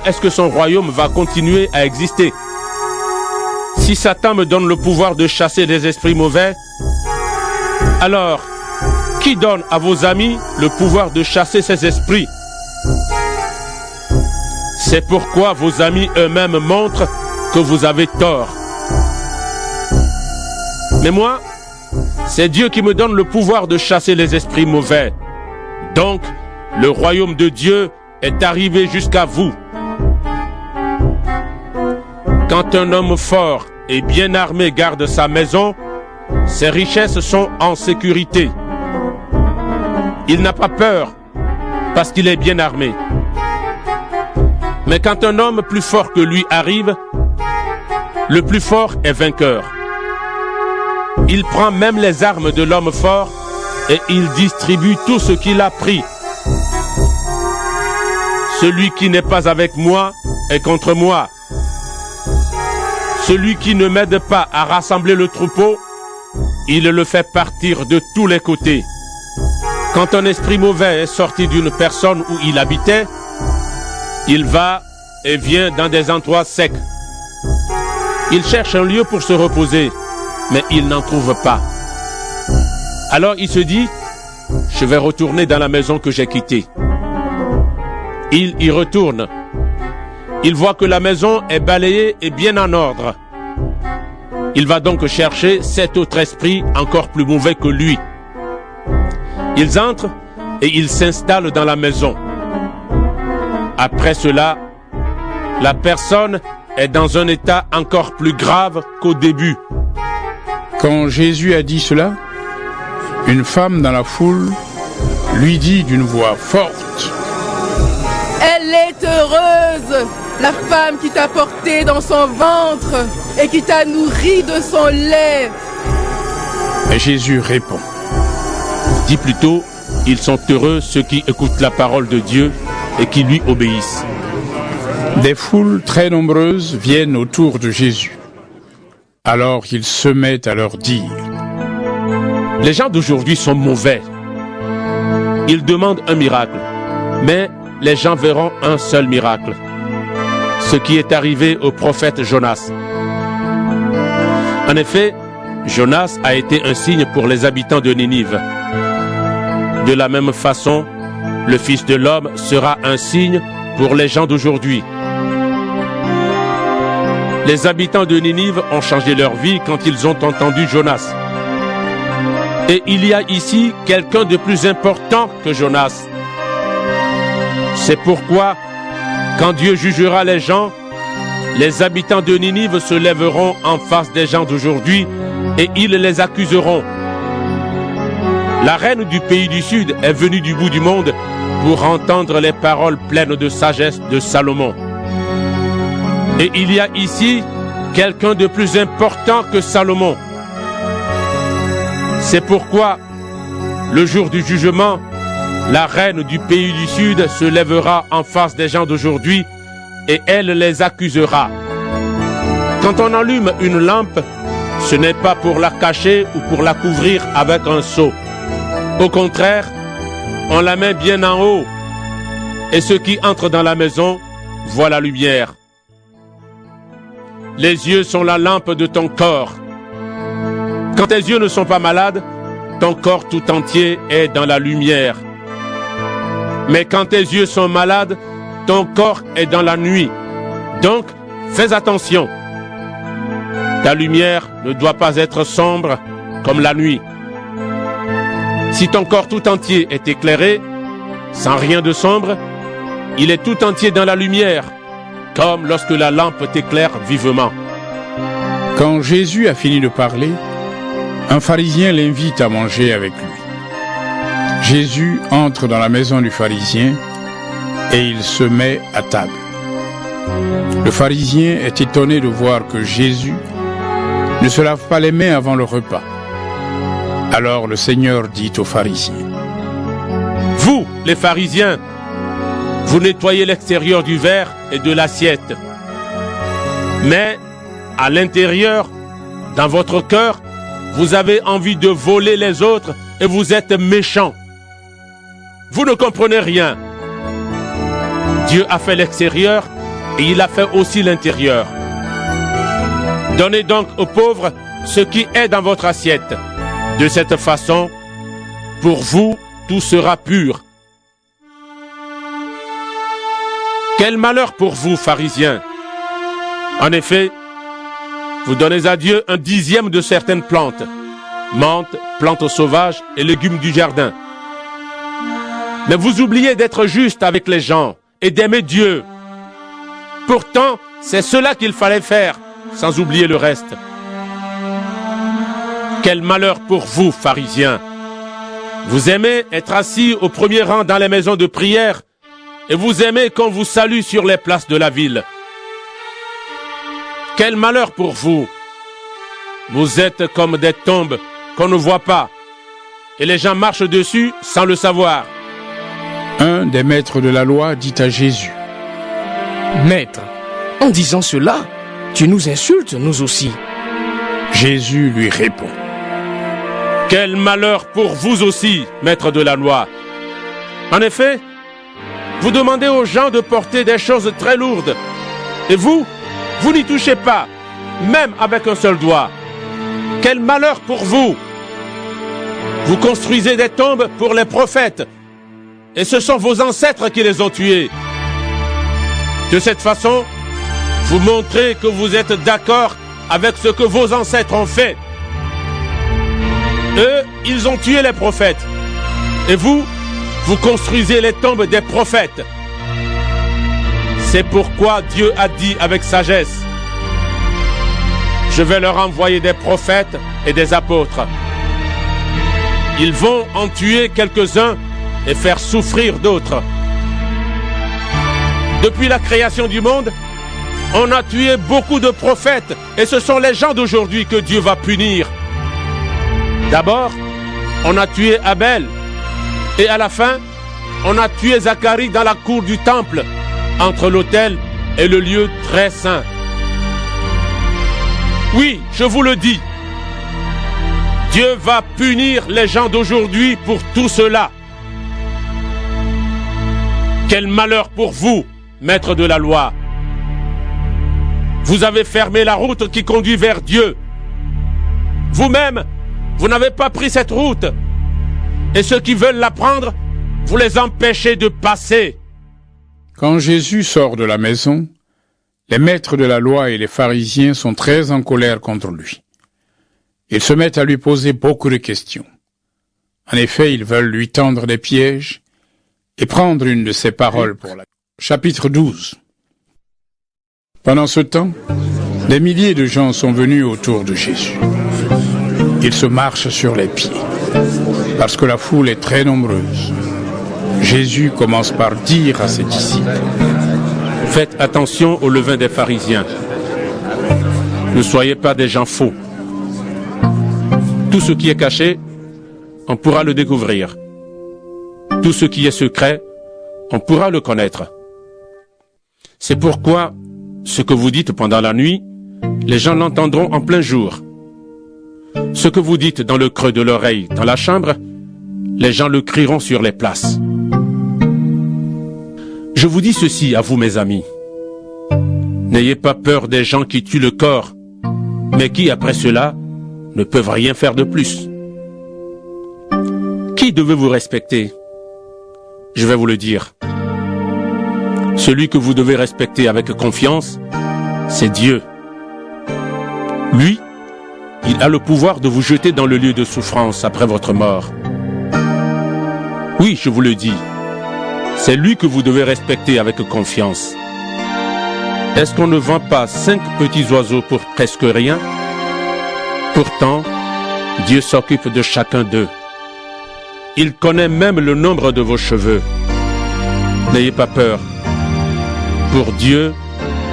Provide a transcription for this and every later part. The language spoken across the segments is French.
est-ce que son royaume va continuer à exister? Si Satan me donne le pouvoir de chasser des esprits mauvais, alors qui donne à vos amis le pouvoir de chasser ces esprits? C'est pourquoi vos amis eux-mêmes montrent que vous avez tort. Mais moi, c'est Dieu qui me donne le pouvoir de chasser les esprits mauvais. Donc, le royaume de Dieu est arrivé jusqu'à vous. Quand un homme fort et bien armé garde sa maison, ses richesses sont en sécurité. Il n'a pas peur parce qu'il est bien armé. Mais quand un homme plus fort que lui arrive, le plus fort est vainqueur. Il prend même les armes de l'homme fort et il distribue tout ce qu'il a pris. Celui qui n'est pas avec moi est contre moi. Celui qui ne m'aide pas à rassembler le troupeau, il le fait partir de tous les côtés. Quand un esprit mauvais est sorti d'une personne où il habitait, il va et vient dans des endroits secs. Il cherche un lieu pour se reposer, mais il n'en trouve pas. Alors il se dit, je vais retourner dans la maison que j'ai quittée. Il y retourne. Il voit que la maison est balayée et bien en ordre. Il va donc chercher 7 autres esprits encore plus mauvais que lui. Ils entrent et ils s'installent dans la maison. Après cela, la personne est dans un état encore plus grave qu'au début. Quand Jésus a dit cela, une femme dans la foule lui dit d'une voix forte: Elle est heureuse, la femme qui t'a porté dans son ventre et qui t'a nourri de son lait. Et Jésus répond: Dis plutôt, ils sont heureux ceux qui écoutent la parole de Dieu et qui lui obéissent. Des foules très nombreuses viennent autour de Jésus. Alors il se met à leur dire: Les gens d'aujourd'hui sont mauvais. Ils demandent un miracle, mais les gens verront un seul miracle. Ce qui est arrivé au prophète Jonas. En effet, Jonas a été un signe pour les habitants de Ninive. De la même façon, le Fils de l'homme sera un signe pour les gens d'aujourd'hui. Les habitants de Ninive ont changé leur vie quand ils ont entendu Jonas. Et il y a ici quelqu'un de plus important que Jonas. C'est pourquoi, quand Dieu jugera les gens, les habitants de Ninive se lèveront en face des gens d'aujourd'hui et ils les accuseront. La reine du pays du Sud est venue du bout du monde pour entendre les paroles pleines de sagesse de Salomon. Et il y a ici quelqu'un de plus important que Salomon. C'est pourquoi, le jour du jugement, la reine du pays du Sud se lèvera en face des gens d'aujourd'hui et elle les accusera. Quand on allume une lampe, ce n'est pas pour la cacher ou pour la couvrir avec un seau. Au contraire, on la met bien en haut et ceux qui entrent dans la maison voient la lumière. Les yeux sont la lampe de ton corps. Quand tes yeux ne sont pas malades, ton corps tout entier est dans la lumière. Mais quand tes yeux sont malades, ton corps est dans la nuit. Donc, fais attention. Ta lumière ne doit pas être sombre comme la nuit. Si ton corps tout entier est éclairé, sans rien de sombre, il est tout entier dans la lumière, comme lorsque la lampe t'éclaire vivement. Quand Jésus a fini de parler, un pharisien l'invite à manger avec lui. Jésus entre dans la maison du pharisien et il se met à table. Le pharisien est étonné de voir que Jésus ne se lave pas les mains avant le repas. Alors le Seigneur dit aux pharisiens: Vous, les pharisiens, vous nettoyez l'extérieur du verre et de l'assiette. Mais à l'intérieur, dans votre cœur, vous avez envie de voler les autres et vous êtes méchants. Vous ne comprenez rien. Dieu a fait l'extérieur et il a fait aussi l'intérieur. Donnez donc aux pauvres ce qui est dans votre assiette. De cette façon, pour vous, tout sera pur. Quel malheur pour vous, pharisiens! En effet, vous donnez à Dieu un dixième de certaines plantes, menthe, plantes sauvages et légumes du jardin. Mais vous oubliez d'être juste avec les gens et d'aimer Dieu. Pourtant, c'est cela qu'il fallait faire, sans oublier le reste. Quel malheur pour vous, pharisiens! Vous aimez être assis au premier rang dans les maisons de prière et vous aimez qu'on vous salue sur les places de la ville. Quel malheur pour vous! Vous êtes comme des tombes qu'on ne voit pas et les gens marchent dessus sans le savoir. Un des maîtres de la loi dit à Jésus: Maître, en disant cela, tu nous insultes, nous aussi. Jésus lui répond: Quel malheur pour vous aussi, maître de la loi! En effet, vous demandez aux gens de porter des choses très lourdes. Et vous n'y touchez pas, même avec un seul doigt. Quel malheur pour vous! Vous construisez des tombes pour les prophètes. Et ce sont vos ancêtres qui les ont tués. De cette façon, vous montrez que vous êtes d'accord avec ce que vos ancêtres ont fait. Eux, ils ont tué les prophètes. Et vous construisez les tombes des prophètes. C'est pourquoi Dieu a dit avec sagesse: Je vais leur envoyer des prophètes et des apôtres. Ils vont en tuer quelques-uns et faire souffrir d'autres. Depuis la création du monde, on a tué beaucoup de prophètes et ce sont les gens d'aujourd'hui que Dieu va punir. D'abord, on a tué Abel et à la fin, on a tué Zacharie dans la cour du temple, entre l'autel et le lieu très saint. Oui, je vous le dis, Dieu va punir les gens d'aujourd'hui pour tout cela. Quel malheur pour vous, maître de la loi! Vous avez fermé la route qui conduit vers Dieu. Vous-même, vous n'avez pas pris cette route. Et ceux qui veulent la prendre, vous les empêchez de passer. Quand Jésus sort de la maison, les maîtres de la loi et les pharisiens sont très en colère contre lui. Ils se mettent à lui poser beaucoup de questions. En effet, ils veulent lui tendre des pièges et prendre une de ses paroles pour la... Chapitre 12. Pendant ce temps, des milliers de gens sont venus autour de Jésus. Ils se marchent sur les pieds, parce que la foule est très nombreuse. Jésus commence par dire à ses disciples: Faites attention au levain des pharisiens. Ne soyez pas des gens faux. Tout ce qui est caché, on pourra le découvrir. Tout ce qui est secret, on pourra le connaître. C'est pourquoi ce que vous dites pendant la nuit, les gens l'entendront en plein jour. Ce que vous dites dans le creux de l'oreille, dans la chambre, les gens le crieront sur les places. Je vous dis ceci à vous, mes amis. N'ayez pas peur des gens qui tuent le corps, mais qui, après cela, ne peuvent rien faire de plus. Qui devez vous respecter? Je vais vous le dire. Celui que vous devez respecter avec confiance, c'est Dieu. Lui, il a le pouvoir de vous jeter dans le lieu de souffrance après votre mort. Oui, je vous le dis, c'est lui que vous devez respecter avec confiance. Est-ce qu'on ne vend pas 5 petits oiseaux pour presque rien? Pourtant, Dieu s'occupe de chacun d'eux. Il connaît même le nombre de vos cheveux. N'ayez pas peur. Pour Dieu,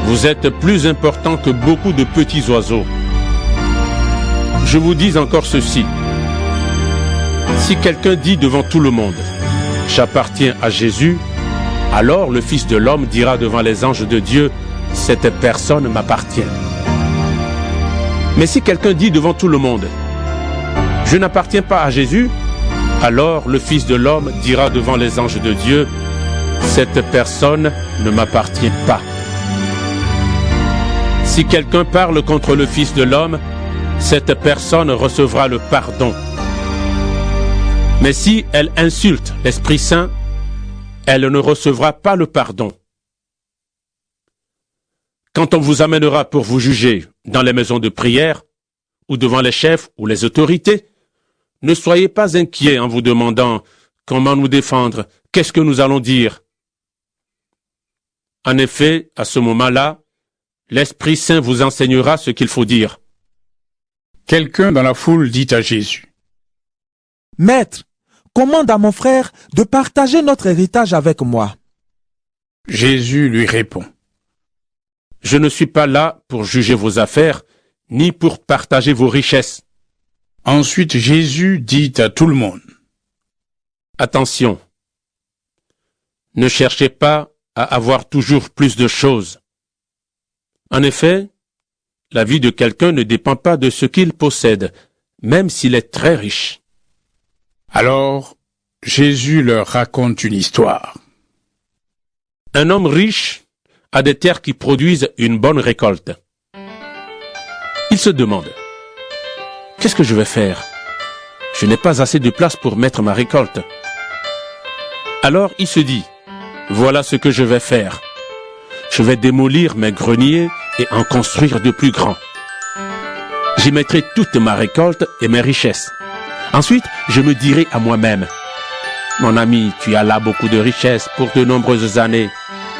vous êtes plus important que beaucoup de petits oiseaux. Je vous dis encore ceci. Si quelqu'un dit devant tout le monde: J'appartiens à Jésus, alors le Fils de l'homme dira devant les anges de Dieu: Cette personne m'appartient. Mais si quelqu'un dit devant tout le monde: Je n'appartiens pas à Jésus, alors le Fils de l'homme dira devant les anges de Dieu: Cette personne ne m'appartient pas. Si quelqu'un parle contre le Fils de l'homme, cette personne recevra le pardon. Mais si elle insulte l'Esprit Saint, elle ne recevra pas le pardon. Quand on vous amènera pour vous juger dans les maisons de prière, ou devant les chefs ou les autorités, ne soyez pas inquiets en vous demandant comment nous défendre, qu'est-ce que nous allons dire. En effet, à ce moment-là, l'Esprit Saint vous enseignera ce qu'il faut dire. Quelqu'un dans la foule dit à Jésus: Maître, commande à mon frère de partager notre héritage avec moi. Jésus lui répond: Je ne suis pas là pour juger vos affaires, ni pour partager vos richesses. Ensuite Jésus dit à tout le monde: Attention, ne cherchez pas à avoir toujours plus de choses. En effet, la vie de quelqu'un ne dépend pas de ce qu'il possède, même s'il est très riche. Alors, Jésus leur raconte une histoire. Un homme riche a des terres qui produisent une bonne récolte. Il se demande: qu'est-ce que je vais faire? Je n'ai pas assez de place pour mettre ma récolte. Alors il se dit: voilà ce que je vais faire. Je vais démolir mes greniers et en construire de plus grands. J'y mettrai toute ma récolte et mes richesses. Ensuite, je me dirai à moi-même: mon ami, tu as là beaucoup de richesses pour de nombreuses années.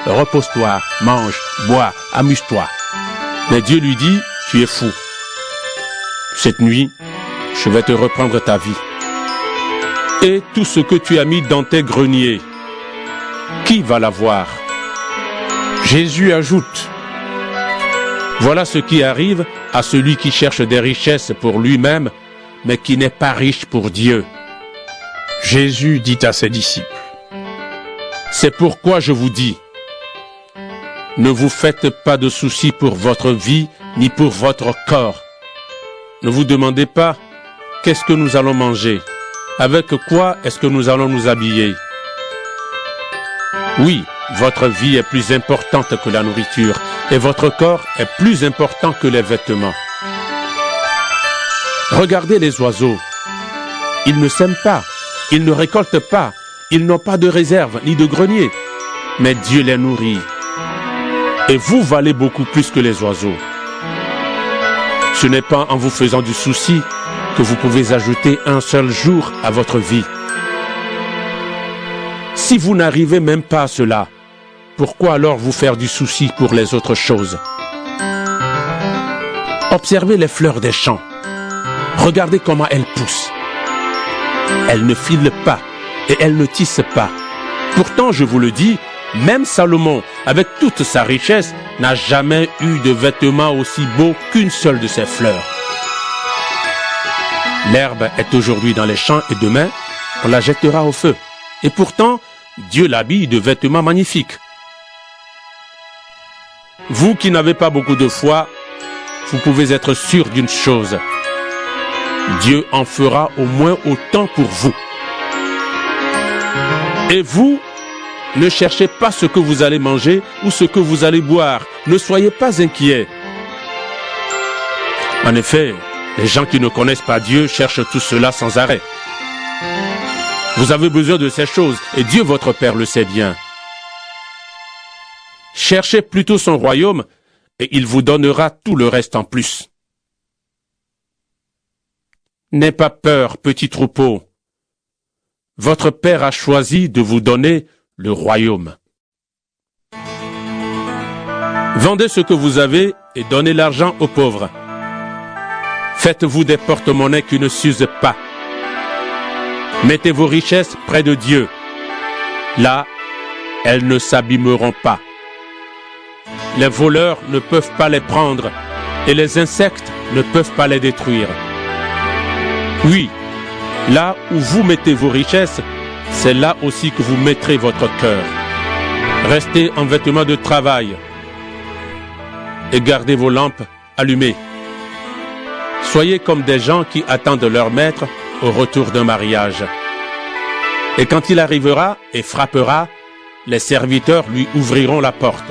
Repose-toi, mange, bois, amuse-toi. Mais Dieu lui dit: tu es fou. Cette nuit, je vais te reprendre ta vie. Et tout ce que tu as mis dans tes greniers, qui va l'avoir? Jésus ajoute: Voilà ce qui arrive à celui qui cherche des richesses pour lui-même, mais qui n'est pas riche pour Dieu. Jésus dit à ses disciples: C'est pourquoi je vous dis, ne vous faites pas de soucis pour votre vie ni pour votre corps. Ne vous demandez pas: qu'est-ce que nous allons manger? Avec quoi est-ce que nous allons nous habiller? Oui, votre vie est plus importante que la nourriture, et votre corps est plus important que les vêtements. Regardez les oiseaux. Ils ne sèment pas, ils ne récoltent pas, ils n'ont pas de réserve ni de grenier, mais Dieu les nourrit. Et vous valez beaucoup plus que les oiseaux. Ce n'est pas en vous faisant du souci que vous pouvez ajouter un seul jour à votre vie. Si vous n'arrivez même pas à cela, pourquoi alors vous faire du souci pour les autres choses? Observez les fleurs des champs. Regardez comment elles poussent. Elles ne filent pas et elles ne tissent pas. Pourtant, je vous le dis, même Salomon, avec toute sa richesse, n'a jamais eu de vêtements aussi beaux qu'une seule de ses fleurs. L'herbe est aujourd'hui dans les champs et demain, on la jettera au feu. Et pourtant, Dieu l'habille de vêtements magnifiques. Vous qui n'avez pas beaucoup de foi, vous pouvez être sûr d'une chose. Dieu en fera au moins autant pour vous. Et vous, ne cherchez pas ce que vous allez manger ou ce que vous allez boire. Ne soyez pas inquiets. En effet, les gens qui ne connaissent pas Dieu cherchent tout cela sans arrêt. Vous avez besoin de ces choses et Dieu votre Père le sait bien. Cherchez plutôt son royaume et il vous donnera tout le reste en plus. N'aie pas peur, petit troupeau. Votre Père a choisi de vous donner le royaume. Vendez ce que vous avez et donnez l'argent aux pauvres. Faites-vous des porte-monnaies qui ne s'usent pas. Mettez vos richesses près de Dieu. Là, elles ne s'abîmeront pas. Les voleurs ne peuvent pas les prendre et les insectes ne peuvent pas les détruire. Oui, là où vous mettez vos richesses, c'est là aussi que vous mettrez votre cœur. Restez en vêtements de travail et gardez vos lampes allumées. Soyez comme des gens qui attendent leur maître au retour d'un mariage. Et quand il arrivera et frappera, les serviteurs lui ouvriront la porte.